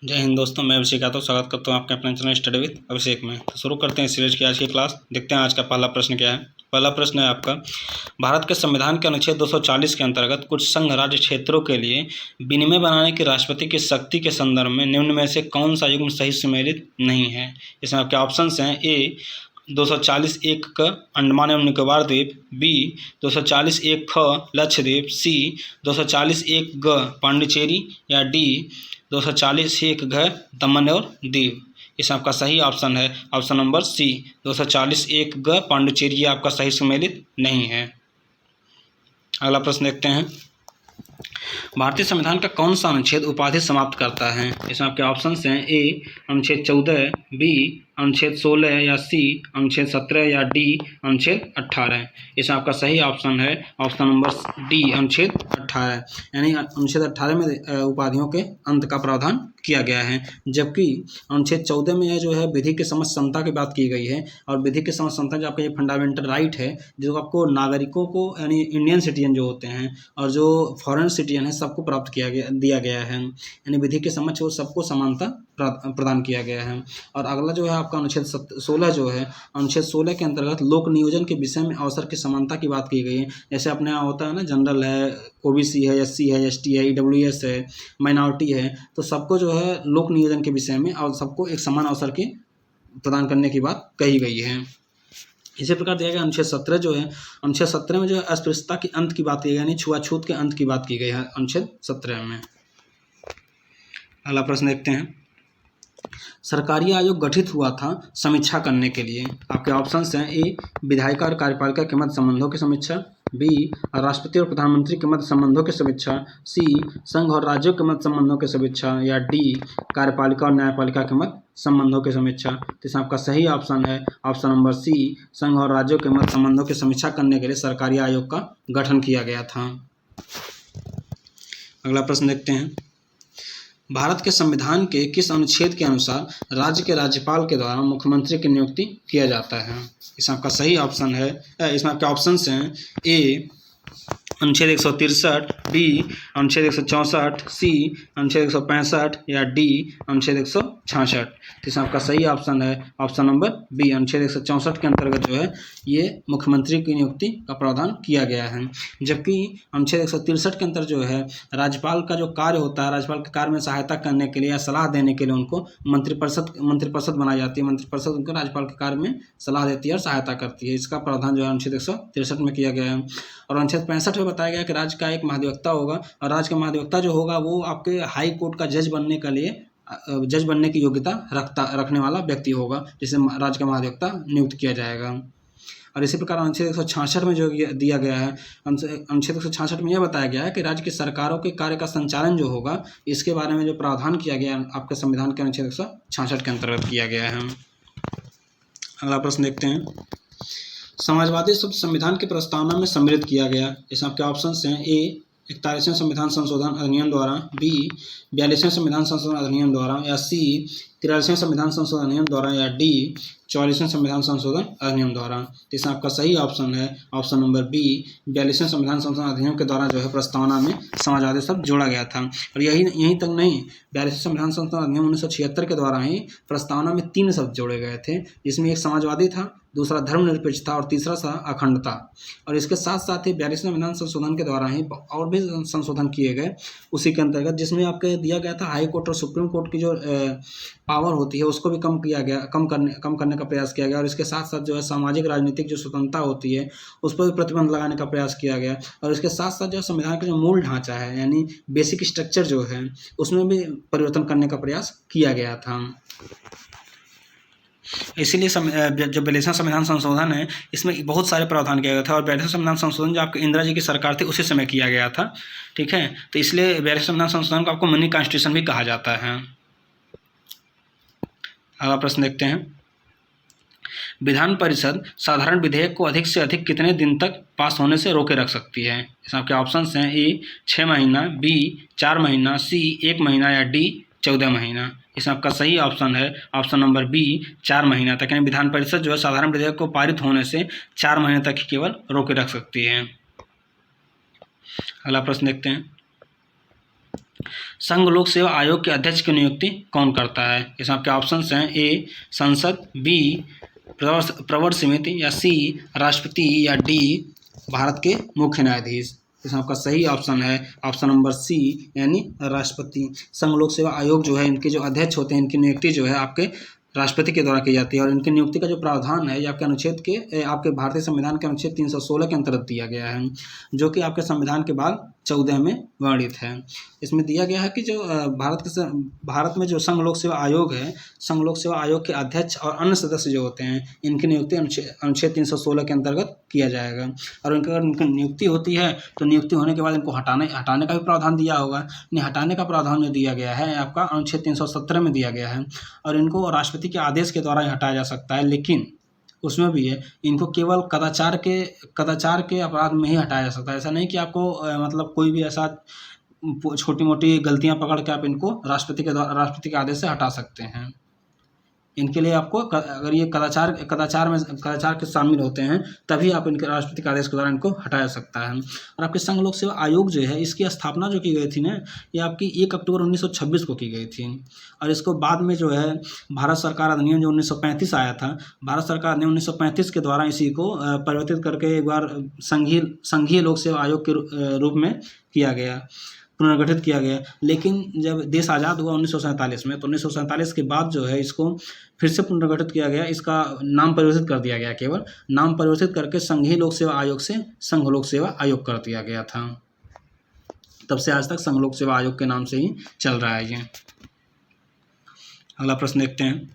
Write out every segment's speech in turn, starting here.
जय हिंद दोस्तों, मैं अभिषेक यादव स्वागत करता हूं आपके अपने चैनल स्टडी विद अभिषेक में। तो शुरू करते हैं सीरीज की आज की क्लास। देखते हैं आज का पहला प्रश्न क्या है। पहला प्रश्न है आपका, भारत के संविधान के अनुच्छेद 240 के अंतर्गत कुछ संघ राज्य क्षेत्रों के लिए विनिमय बनाने की राष्ट्रपति की शक्ति के संदर्भ में निम्न में से कौन सा युग्म सही सुमेलित नहीं है। इसमें आपके ऑप्शन हैं ए 240(1) क अंडमान एवं निकोबार द्वीप, बी 240(1) ख लक्षद्वीप, सी 240(1) ग पांडिचेरी या डी 240(1) घ दमन और दीव। इसमें आपका सही ऑप्शन है ऑप्शन नंबर सी 240(1) ग पांडिचेरी आपका सही सुमेलित नहीं है। अगला प्रश्न देखते हैं, भारतीय संविधान का कौन सा अनुच्छेद उपाधि समाप्त करता है। इसमें आपके ऑप्शन हैं ए अनुच्छेद 14, बी अनुच्छेद 16 या सी अनुच्छेद 17 या डी अनुच्छेद 18। इसमें आपका सही ऑप्शन है ऑप्शन नंबर डी अनुच्छेद 18, यानी अनुच्छेद 18 में उपाधियों के अंत का प्रावधान किया गया है। जबकि अनुच्छेद 14 में जो है विधि के समक्ष समता की बात की गई है, और विधि के समक्ष समता जो आपका ये फंडामेंटल राइट है जो आपको नागरिकों को यानी इंडियन सिटीजन जो होते हैं और जो फॉरेन सिटीजन है सबको प्राप्त दिया गया है, यानी विधि के समक्ष वो सबको समानता प्रदान किया गया है। और अगला जो है आपका अनुच्छेद 16 जो है, अनुच्छेद 16 के अंतर्गत लोक नियोजन के विषय में अवसर की समानता की बात की गई है। जैसे अपने यहाँ होता है ना, जनरल है, ओबीसी है, एससी है, एसटी है, ईडब्ल्यूएस है, माइनॉरिटी है, तो सबको जो है लोक नियोजन के विषय में और सबको एक समान अवसर के प्रदान करने की बात कही गई है। इसी प्रकार दिया गया अनुच्छेद 17 जो है, अनुच्छेद 17 में जो है अस्पृश्यता के अंत की बात की गई, यानी छुआछूत के अंत की बात की गई है अनुच्छेद 17 में। अगला प्रश्न देखते हैं, सरकारी आयोग गठित हुआ था समीक्षा करने के लिए। आपके ऑप्शंस हैं ए विधायिका और कार्यपालिका के मध्य संबंधों की समीक्षा, बी राष्ट्रपति और प्रधानमंत्री के मध्य संबंधों की समीक्षा, सी संघ और राज्यों के मध्य संबंधों की समीक्षा, या डी कार्यपालिका और न्यायपालिका के मध्य संबंधों की समीक्षा। तो इसमें आपका सही ऑप्शन है ऑप्शन नंबर सी संघ और राज्यों के मध्य संबंधों की समीक्षा करने के लिए सरकारी आयोग का गठन किया गया था। अगला प्रश्न देखते हैं, भारत के संविधान के किस अनुच्छेद के अनुसार राज्य के राज्यपाल के द्वारा मुख्यमंत्री की नियुक्ति किया जाता है। इसमें आपका सही ऑप्शन है, इसमें आपके ऑप्शंस हैं ए अनुच्छेद 163, बी अनुच्छेद 164, सी अनुच्छेद 165 या डी अनुच्छेद 166। तो इसमें आपका सही ऑप्शन है ऑप्शन नंबर बी अनुच्छेद 164 के अंतर्गत जो है ये मुख्यमंत्री की नियुक्ति का प्रावधान किया गया है। जबकि अनुच्छेद 163 के अंतर्गत जो है राज्यपाल का जो कार्य होता है, राज्यपाल के कार्य में सहायता करने के लिए या सलाह देने के लिए उनको मंत्रिपरिषद बनाई जाती है। मंत्रिपरिषद उनको राज्यपाल के कार्य में सलाह देती है और सहायता करती है। इसका प्रावधान जो है अनुच्छेद 163 में किया गया है। और अनुच्छेद 65 में बताया गया कि राज्य का एक महाधिवक्ता होगा, और राज्य का महाधिवक्ता जो होगा वो आपके हाई कोर्ट का जज बनने की योग्यता रखने वाला व्यक्ति होगा, जिसे राज्य का महाधिवक्ता नियुक्त किया जाएगा। और इसी प्रकार अनुच्छेद 166 में जो दिया गया है, अनुच्छेद 166 में यह बताया गया है कि राज्य की सरकारों के कार्य का संचालन जो होगा इसके बारे में जो प्रावधान किया गया आपके संविधान के अनुच्छेद 166 के अंतर्गत किया गया है। अगला प्रश्न देखते हैं, समाजवादी शब्द संविधान की प्रस्तावना में सम्मिलित किया गया। इसमें आपके ऑप्शंस हैं ए 41वें संविधान संशोधन अधिनियम द्वारा, बी 42वें संविधान संशोधन अधिनियम द्वारा, या सी 43वें संविधान संशोधन अधिनियम द्वारा, या डी 44वें संविधान संशोधन अधिनियम द्वारा। तो इसमें आपका सही ऑप्शन है ऑप्शन नंबर बी 42वें संविधान संशोधन अधिनियम के द्वारा जो है प्रस्तावना में समाजवादी शब्द जोड़ा गया था। और यही तक नहीं, 42वें संविधान संशोधन अधिनियम 1976 के द्वारा ही प्रस्तावना में 3 शब्द जोड़े गए थे, जिसमें एक समाजवादी था, दूसरा धर्मनिरपेक्ष था और तीसरा था अखंडता। और इसके साथ साथ ही 42वें संविधान संशोधन के द्वारा ही और भी संशोधन किए गए उसी के अंतर्गत, जिसमें आपके दिया गया था हाई कोर्ट और सुप्रीम कोर्ट की जो पावर होती है उसको भी कम करने का प्रयास किया गया। और इसके साथ साथ जो है सामाजिक राजनीतिक जो स्वतंत्रता होती है उस पर भी प्रतिबंध लगाने का प्रयास किया गया। और इसके साथ साथ जो संविधान का जो मूल ढांचा है यानी बेसिक स्ट्रक्चर जो है उसमें भी परिवर्तन करने का प्रयास किया गया था। इसीलिए जो 42वां संविधान संशोधन है इसमें बहुत सारे प्रावधान किया गया था। और 42वां संविधान संशोधन जो आपके इंदिरा जी की सरकार थी उसी समय किया गया था, ठीक है। तो इसलिए 42वां संविधान संशोधन को आपको मिनी कॉन्स्टिट्यूशन भी कहा जाता है। अगला प्रश्न देखते हैं, विधान परिषद साधारण विधेयक को अधिक से अधिक कितने दिन तक पास होने से रोके रख सकती है। इसमें आपके ऑप्शंस हैं ए 6 महीना, बी 4 महीना, सी 1 महीना, या डी 14 महीना। इसमें आपका सही ऑप्शन है ऑप्शन नंबर बी 4 महीना तक, यानी विधान परिषद जो है साधारण विधेयक को पारित होने से 4 महीने तक ही केवल रोके रख सकती है। अगला प्रश्न देखते हैं, संघ लोक सेवा आयोग के अध्यक्ष की नियुक्ति कौन करता है? इसमें आपके ऑप्शंस हैं ए संसद, बी प्रवर समिति, या सी राष्ट्रपति, या डी भारत के मुख्य न्यायाधीश। इसमें आपका सही ऑप्शन है ऑप्शन नंबर सी यानी राष्ट्रपति। संघ लोक सेवा आयोग जो है इनके जो अध्यक्ष होते हैं इनकी नियुक्ति जो है आपके राष्ट्रपति के द्वारा की जाती है और इनकी नियुक्ति का जो प्रावधान है ये आपके अनुच्छेद के आपके भारतीय संविधान के अनुच्छेद 316 के अंतर्गत दिया गया है, जो कि आपके संविधान के भाग 14 में वर्णित है। इसमें दिया गया है कि जो भारत में जो संघ लोक सेवा आयोग है, संघ लोक सेवा आयोग के अध्यक्ष और अन्य सदस्य जो होते हैं इनकी नियुक्ति अनुच्छेद 316 के अंतर्गत किया जाएगा। और इनकी नियुक्ति होती है तो नियुक्ति होने के बाद इनको हटाने का भी प्रावधान दिया होगा। नहीं, हटाने का प्रावधान जो दिया गया है आपका अनुच्छेद 317 में दिया गया है और इनको राष्ट्रपति के आदेश के द्वारा ही हटाया जा सकता है, लेकिन उसमें भी है इनको केवल कदाचार के अपराध में ही हटाया जा सकता है। ऐसा नहीं कि आपको मतलब कोई भी ऐसा छोटी मोटी गलतियां पकड़ के आप इनको राष्ट्रपति के आदेश से हटा सकते हैं। इनके लिए आपको अगर ये कदाचार के शामिल होते हैं तभी आप इनके राष्ट्रपति के आदेश के द्वारा इनको हटाया सकता है। और आपके संघ लोक सेवा आयोग जो है इसकी स्थापना जो की गई थी ना ये आपकी 1 अक्टूबर 1926 को की गई थी और इसको बाद में जो है भारत सरकार अधिनियम जो 1935 आया था, भारत सरकार ने 1935 के द्वारा इसी को परिवर्तित करके एक बार संघीय लोक सेवा आयोग के रूप में किया गया, पुनर्गठित किया गया। लेकिन जब देश आज़ाद हुआ 1947 में तो 1947 के बाद जो है इसको फिर से पुनर्गठित किया गया, इसका नाम परिवर्तित कर दिया गया, केवल नाम परिवर्तित करके संघीय लोक सेवा आयोग से संघ लोक सेवा आयोग कर दिया गया था। तब से आज तक संघ लोक सेवा आयोग के नाम से ही चल रहा है ये। अगला प्रश्न देखते हैं।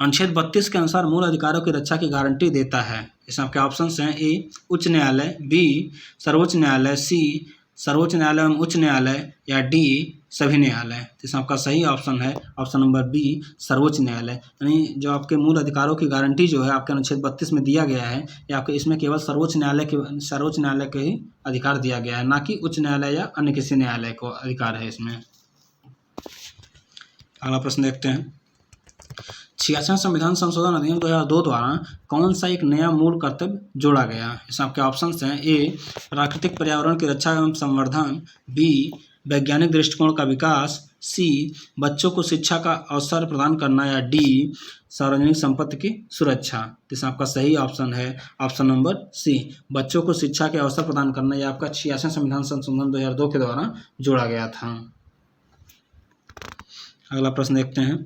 अनुच्छेद 32 के अनुसार मूल अधिकारों की रक्षा की गारंटी देता है। इसमें आपके ऑप्शंस हैं ए उच्च न्यायालय, बी सर्वोच्च न्यायालय, सी सर्वोच्च न्यायालय एवं उच्च न्यायालय, या डी सभी न्यायालय। तो इसमें आपका सही ऑप्शन है ऑप्शन नंबर बी सर्वोच्च न्यायालय। यानी जो आपके मूल अधिकारों की गारंटी जो है आपके अनुच्छेद 32 में दिया गया है या आपके इसमें केवल सर्वोच्च न्यायालय के ही अधिकार दिया गया है, ना कि उच्च न्यायालय या अन्य किसी न्यायालय को अधिकार है इसमें। अगला प्रश्न देखते हैं। 66वां संविधान संशोधन अधिनियम 2002 द्वारा कौन सा एक नया मूल कर्तव्य जोड़ा गया? इसमें आपके ऑप्शंस हैं ए प्राकृतिक पर्यावरण की रक्षा एवं संवर्धन, बी वैज्ञानिक दृष्टिकोण का विकास, सी बच्चों को शिक्षा का अवसर प्रदान करना, या डी सार्वजनिक संपत्ति की सुरक्षा। इसमें आपका सही ऑप्शन है ऑप्शन नंबर सी बच्चों को शिक्षा के अवसर प्रदान करना। यह आपका 66वां संविधान संशोधन 2002 के द्वारा जोड़ा गया था। अगला प्रश्न देखते हैं।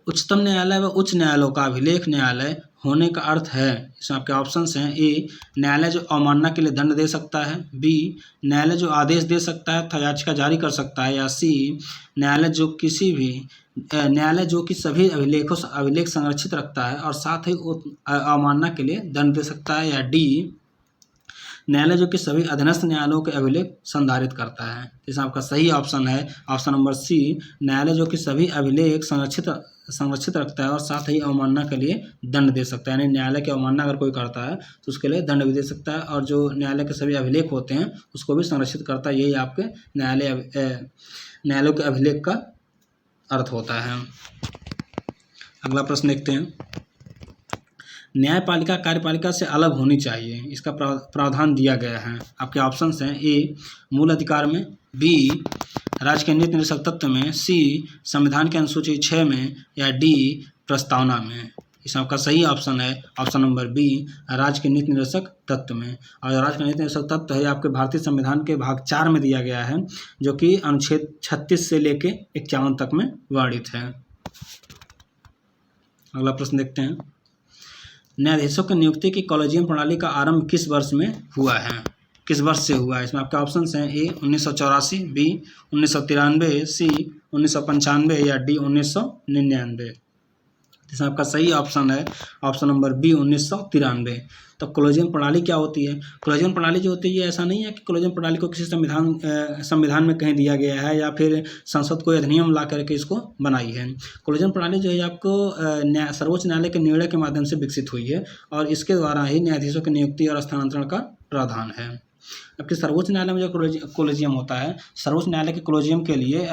उच्चतम न्यायालय व उच्च न्यायालयों का अभिलेख न्यायालय होने का अर्थ है। इसमें आपके ऑप्शंस हैं ए न्यायालय जो अवमानना के लिए दंड दे सकता है, बी न्यायालय जो आदेश दे सकता है तथा याचिका जारी कर सकता है, या सी न्यायालय जो कि सभी अभिलेख संरक्षित रखता है और साथ ही अवमानना के लिए दंड दे सकता है, या डी न्यायालय जो कि सभी अधीनस्थ न्यायालयों के अभिलेख संधारित करता है। इसमें आपका सही ऑप्शन है ऑप्शन नंबर सी न्यायालय जो कि सभी अभिलेख संरक्षित रखता है और साथ ही अवमानना के लिए दंड दे सकता है। यानी न्यायालय की अवमानना अगर कोई करता है तो उसके लिए दंड भी दे सकता है और जो न्यायालय के सभी अभिलेख होते हैं उसको भी संरक्षित करता है। यही आपके न्यायालयों के अभिलेख का अर्थ होता है। अगला प्रश्न देखते हैं। न्यायपालिका कार्यपालिका से अलग होनी चाहिए, इसका प्रावधान दिया गया है। आपके ऑप्शंस हैं ए मूल अधिकार में, बी राज्य के नीति निर्देशक तत्व में, सी संविधान की अनुसूची 6 में, या डी प्रस्तावना में। इसमें आपका सही ऑप्शन है ऑप्शन नंबर बी राज्य के नीति निर्देशक तत्व में। और राज्य का नीति निर्देशक तत्व है आपके भारतीय संविधान के भाग 4 में दिया गया है, जो कि अनुच्छेद 36 से लेके 51 तक में वर्णित है। अगला प्रश्न देखते हैं। न्यायाधीशों की नियुक्ति की कॉलेजियम प्रणाली का आरंभ किस वर्ष में हुआ है? किस वर्ष से हुआ है? इसमें आपके ऑप्शंस हैं ए 1984, बी 1993, सी 1995, या डी 1999। इसमें आपका सही ऑप्शन है ऑप्शन नंबर बी 1993। तो कॉलेजियम प्रणाली क्या होती है? कॉलेजियम प्रणाली जो होती है ऐसा नहीं है कि कॉलेजियम प्रणाली को किसी संविधान में कहीं दिया गया है या फिर संसद कोई अधिनियम ला करके इसको बनाई है। कॉलेजियम प्रणाली जो है आपको सर्वोच्च न्यायालय के निर्णय के माध्यम से विकसित हुई है और इसके द्वारा ही न्यायाधीशों की नियुक्ति और स्थानांतरण का प्रावधान है। जबकि सर्वोच्च न्यायालय में जो कोलेजियम होता है, सर्वोच्च न्यायालय के कोलेजियम के लिए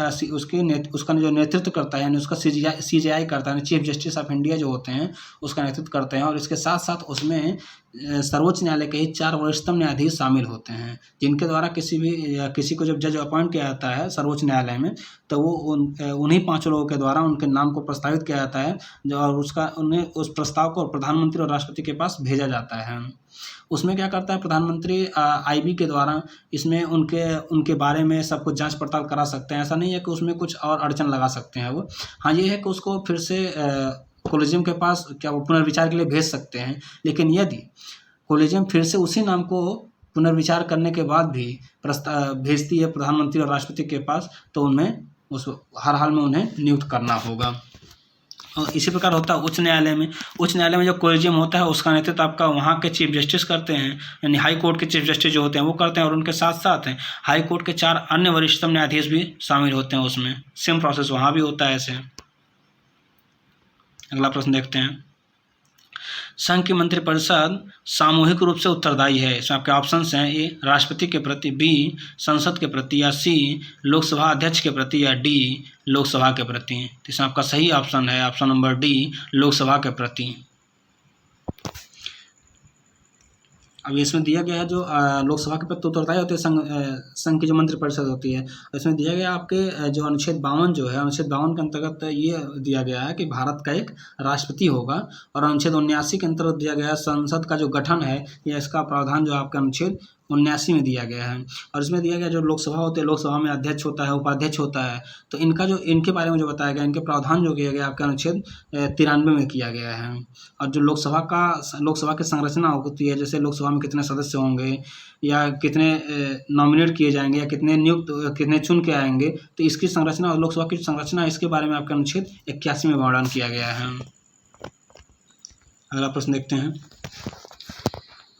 उसका जो नेतृत्व करता है, यानी उसका CJI करता है, चीफ जस्टिस ऑफ इंडिया जो होते हैं उसका नेतृत्व करते हैं। और इसके साथ साथ उसमें सर्वोच्च न्यायालय के ही 4 वरिष्ठतम न्यायाधीश शामिल होते हैं, जिनके द्वारा किसी को जब जज अपॉइंट किया जाता है सर्वोच्च न्यायालय में, तो वो उन्हीं 5 लोगों के द्वारा उनके नाम को प्रस्तावित किया जाता है, और उन्हें उस प्रस्ताव को प्रधानमंत्री और राष्ट्रपति के पास भेजा जाता है। उसमें क्या करता है प्रधानमंत्री, IB के द्वारा इसमें उनके बारे में सब कुछ जांच पड़ताल करा सकते हैं। ऐसा नहीं है कि उसमें कुछ और अड़चन लगा सकते हैं वो। हाँ, ये है कि उसको फिर से कोलेजियम के पास क्या वो पुनर्विचार के लिए भेज सकते हैं। लेकिन यदि कोलेजियम फिर से उसी नाम को पुनर्विचार करने के बाद भी प्रस्ताव भेजती है प्रधानमंत्री और राष्ट्रपति के पास, तो हर हाल में उन्हें नियुक्त करना होगा। और इसी प्रकार होता है उच्च न्यायालय में। उच्च न्यायालय में जो कोलेजियम होता है उसका नेतृत्व आपका वहाँ के चीफ जस्टिस करते हैं, यानी हाई कोर्ट के चीफ जस्टिस जो होते हैं वो करते हैं, और उनके साथ साथ हाई कोर्ट के 4 अन्य वरिष्ठतम न्यायाधीश भी शामिल होते हैं उसमें। सेम प्रोसेस वहाँ भी होता है ऐसे। अगला प्रश्न देखते हैं, संघ की मंत्रिपरिषद सामूहिक रूप से उत्तरदायी है। इसमें आपके ऑप्शंस हैं, ए राष्ट्रपति के प्रति, बी संसद के प्रति, या सी लोकसभा अध्यक्ष के प्रति, या डी लोकसभा के प्रति। तो इसमें आपका सही ऑप्शन है ऑप्शन नंबर डी, लोकसभा के प्रति। अब इसमें दिया गया है जो लोकसभा के प्रति उत्तरदायी होते हैं संघ की जो मंत्रिपरिषद होती है, इसमें दिया गया आपके जो अनुच्छेद 52 जो है, अनुच्छेद 52 के अंतर्गत ये दिया गया है कि भारत का एक राष्ट्रपति होगा, और अनुच्छेद 79 के अंतर्गत दिया गया है संसद का जो गठन है या इसका प्रावधान जो आपका अनुच्छेद 79 में दिया गया है। और इसमें दिया गया जो लोकसभा होती है, लोकसभा में अध्यक्ष होता है, उपाध्यक्ष होता है, तो इनके बारे में जो बताया गया, इनके प्रावधान जो किया गया आपका अनुच्छेद 93 में किया गया है। और जो लोकसभा की संरचना होती है, जैसे लोकसभा में कितने सदस्य होंगे, या कितने नॉमिनेट किए जाएंगे, या कितने चुन के आएंगे, तो इसकी संरचना और लोकसभा की संरचना इसके बारे में आपका अनुच्छेद 81 में वर्णन किया गया है। अगला प्रश्न देखते हैं,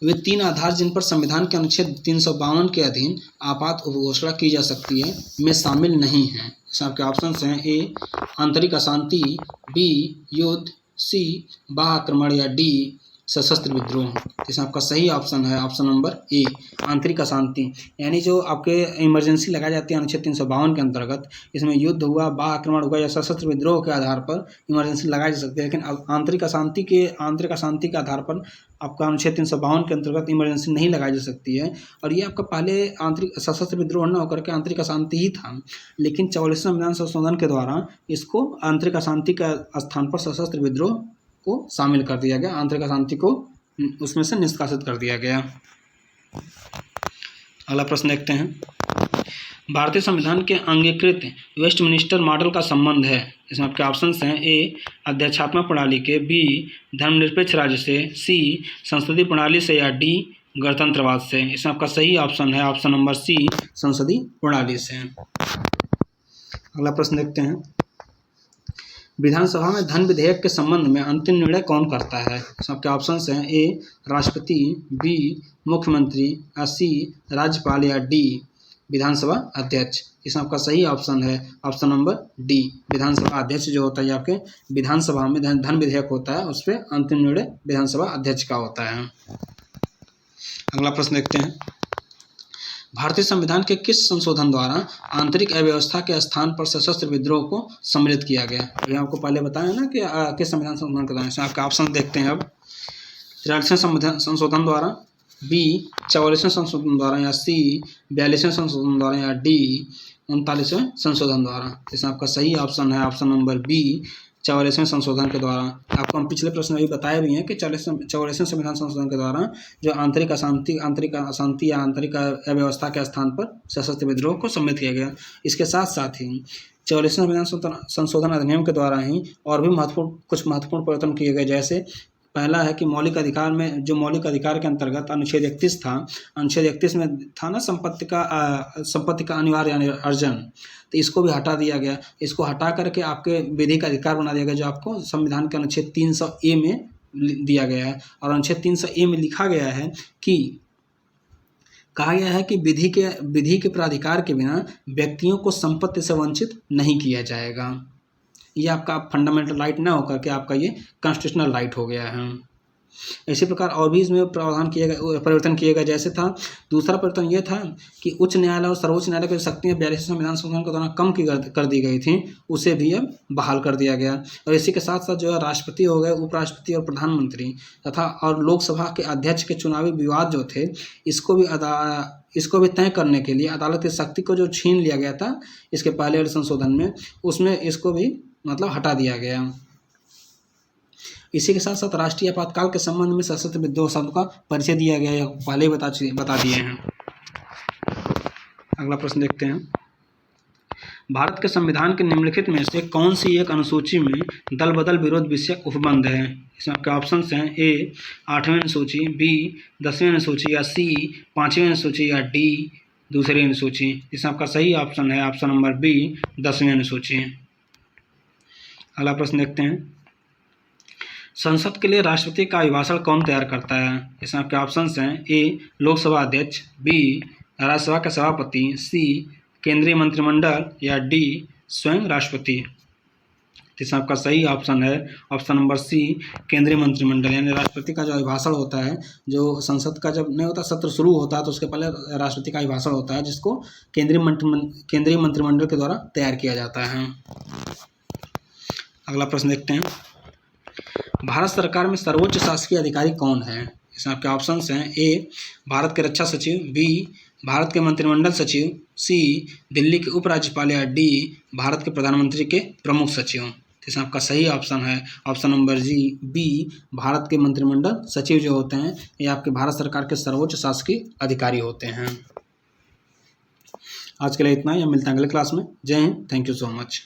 वे 3 आधार जिन पर संविधान के अनुच्छेद 352 के अधीन आपात उपघोषणा की जा सकती है में शामिल नहीं हैं। इसमें आपके ऑप्शंस हैं, ए आंतरिक अशांति, बी युद्ध, सी बाह्य आक्रमण, या डी सशस्त्र विद्रोह। इसमें आपका सही ऑप्शन है ऑप्शन नंबर ए, आंतरिक अशांति। यानी जो आपके इमरजेंसी लगाई जाती है अनुच्छेद 352 के अंतर्गत, इसमें युद्ध हुआ, बाह्य आक्रमण हुआ, या सशस्त्र विद्रोह के आधार पर इमरजेंसी लगाई जा सकती है। लेकिन आंतरिक अशांति के आधार पर आपका अनुच्छेद 352 के अंतर्गत इमरजेंसी नहीं लगाई जा सकती है। और ये आपका पहले आंतरिक सशस्त्र विद्रोह न होकर के आंतरिक अशांति ही था, लेकिन 44वें संविधान संशोधन के द्वारा इसको आंतरिक अशांति का स्थान पर सशस्त्र विद्रोह को शामिल कर दिया गया, आंतरिक अशांति को उसमें से निष्कासित कर दिया गया। अगला प्रश्न देखते हैं, भारतीय संविधान के अंगीकृत वेस्टमिनिस्टर मॉडल का संबंध है। इसमें आपके ऑप्शंस हैं, ए अध्यक्षात्मक प्रणाली के, बी धर्मनिरपेक्ष राज्य से, सी संसदीय प्रणाली से, या डी गणतंत्रवाद से। इसमें आपका सही ऑप्शन है ऑप्शन नंबर सी, संसदीय प्रणाली से। अगला प्रश्न देखते हैं, विधानसभा में धन विधेयक के संबंध में अंतिम निर्णय कौन करता है। सबके ऑप्शंस हैं, ए राष्ट्रपति, बी मुख्यमंत्री, सी राज्यपाल, या डी विधानसभा अध्यक्ष। इसमें आपका सही ऑप्शन है ऑप्शन नंबर डी, विधानसभा अध्यक्ष जो होता है आपके विधानसभा में धन विधेयक होता है, उस पर अंतिम निर्णय विधानसभा अध्यक्ष का होता है। अगला प्रश्न देखते हैं, भारतीय संविधान के किस संशोधन द्वारा आंतरिक अव्यवस्था के स्थान पर सशस्त्र विद्रोह को सम्मिलित किया गया। ये आपको पहले बताया ना कि किस संविधान संशोधन के द्वारा। आपके ऑप्शन देखते हैं अब, 43वें संशोधन द्वारा, बी 44वें संशोधन द्वारा, या सी 42वें संशोधन द्वारा, या डी 39वें संशोधन द्वारा। इसमें आपका सही ऑप्शन है ऑप्शन नंबर बी, 44वें संशोधन के द्वारा। आपको हम पिछले प्रश्न में भी बताए भी हैं कि 44वें संविधान संशोधन के द्वारा जो आंतरिक अशांति या आंतरिक अव्यवस्था के स्थान पर सशस्त्र विद्रोह को सम्मिलित किया गया। इसके साथ साथ ही 44वें संविधान संशोधन अधिनियम के द्वारा ही और भी कुछ महत्वपूर्ण परिवर्तन किए गए। जैसे पहला है कि मौलिक अधिकार में, जो मौलिक अधिकार के अंतर्गत अनुच्छेद 31 था, अनुच्छेद 31 में था ना संपत्ति का अनिवार्य यानी अर्जन, तो इसको भी हटा दिया गया। इसको हटा करके आपके विधि का अधिकार बना दिया गया, जो आपको संविधान के अनुच्छेद 300A में दिया गया है। और अनुच्छेद 300A में लिखा गया है कि कहा गया है कि विधि के प्राधिकार के बिना व्यक्तियों को संपत्ति से वंचित नहीं किया जाएगा। ये आपका फंडामेंटल राइट ना होकर के आपका ये कॉन्स्टिट्यूशनल राइट हो गया है। इसी प्रकार और भी इसमें परिवर्तन किए गए। जैसे था, दूसरा परिवर्तन ये था कि उच्च न्यायालय और सर्वोच्च न्यायालय की शक्तियाँ 42वें संविधान संशोधन के दौरान कम कर दी गई थी, उसे भी अब बहाल कर दिया गया। और इसी के साथ साथ जो है राष्ट्रपति हो गए, उपराष्ट्रपति और प्रधानमंत्री तथा और लोकसभा के अध्यक्ष के चुनावी विवाद जो थे, इसको भी तय करने के लिए अदालत की शक्ति को जो छीन लिया गया था इसके पहले वाले संशोधन में, उसमें इसको भी मतलब हटा दिया गया। इसी के साथ साथ राष्ट्रीय आपातकाल के संबंध में सशस्त्र विद्रोह शब्द का परिचय दिया गया है, पहले ही बता दिए हैं। अगला प्रश्न देखते हैं, भारत के संविधान के निम्नलिखित में से कौन सी एक अनुसूची में दल बदल विरोध विषयक उपबंध है? इसमें आपके ऑप्शन हैं ए 8वीं अनुसूची, बी 10वीं अनुसूची, या सी 5वीं अनुसूची, या डी दूसरी अनुसूची। इसमें आपका सही ऑप्शन है ऑप्शन नंबर बी 10वीं अनुसूची। अगला प्रश्न देखते हैं, संसद के लिए राष्ट्रपति का अभिभाषण कौन तैयार करता है? इसमें आपके ऑप्शन हैं ए लोकसभा अध्यक्ष, बी राज्यसभा के सभापति, सी केंद्रीय मंत्रिमंडल, या डी स्वयं राष्ट्रपति। इसमें आपका सही ऑप्शन है ऑप्शन नंबर सी केंद्रीय मंत्रिमंडल। यानी राष्ट्रपति का जो अभिभाषण होता है, जो संसद का जब नहीं होता सत्र शुरू होता है तो उसके पहले राष्ट्रपति का अभिभाषण होता है, जिसको केंद्रीय मंत्रिमंडल के द्वारा तैयार किया जाता है। अगला प्रश्न देखते हैं, भारत सरकार में सर्वोच्च शासकीय अधिकारी कौन है? इसमें आपके ऑप्शंस हैं ए भारत के रक्षा सचिव, बी भारत के मंत्रिमंडल सचिव, सी दिल्ली के उपराज्यपाल, या डी भारत के प्रधानमंत्री के प्रमुख सचिव। इसमें आपका सही ऑप्शन है ऑप्शन नंबर बी भारत के मंत्रिमंडल सचिव जो होते हैं ये आपके भारत सरकार के सर्वोच्च शासकीय अधिकारी होते हैं। आज के लिए इतना ही, हम मिलते हैं अगले क्लास में। जय Hind, thank you so much.